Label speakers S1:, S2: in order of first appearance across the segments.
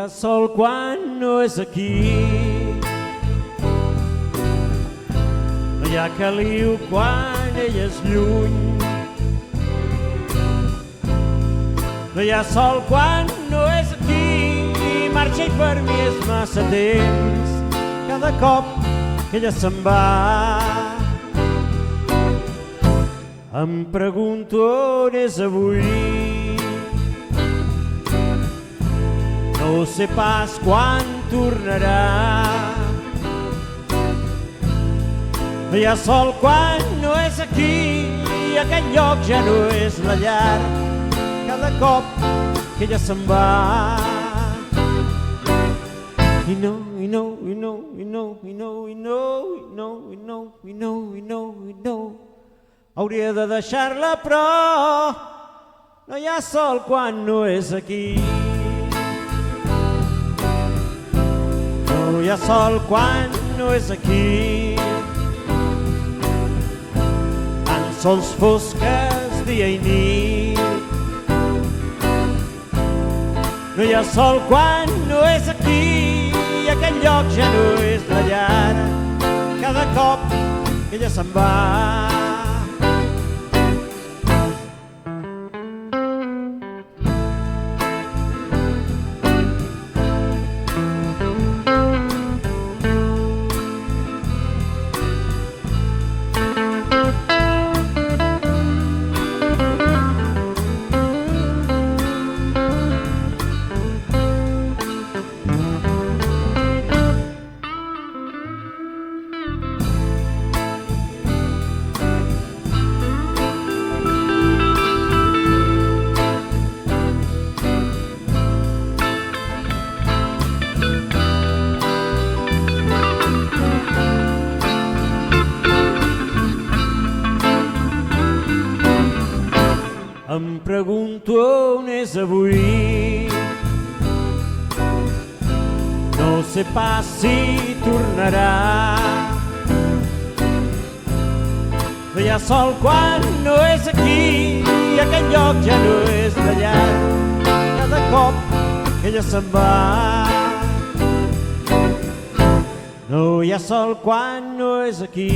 S1: ha sol quan no és aquí. No hi ha caliu quan ell és lluny. No hi ha sol quan no és aquí. I marxa i per mi és massa temps. Cada cop que ella se'n va em pregunto on és avui. No sé pas quan tornarà. No hi ha sol quan no és aquí. I aquest lloc ja no és la llar. Cada cop que ella se'n va. I no hauria de deixar-la, però no hi ha sol quan no és aquí. No hi ha sol quan no és aquí. Tan sols fosques dia i nit. No hi ha sol quan no és aquí. I aquest lloc ja no és la llar. Cada cop que ella se'n va. Em pregunto on és avui. No sé pas si tornarà. No hi ha sol quan no és aquí. I aquest lloc ja no és la llar. Cada cop que ella se'n va. No hi ha sol quan no és aquí.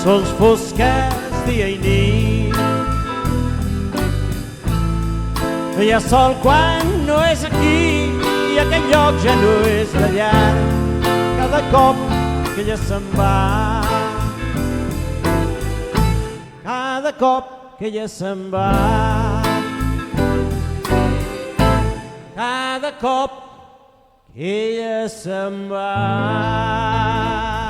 S1: Sols fosques dia i nit. No hi ha sol quan no és aquí. I aquest lloc ja no és la llar. Cada cop que ella se'n va. Cada cop que ella se'n va. Cada cop que ella se'n va.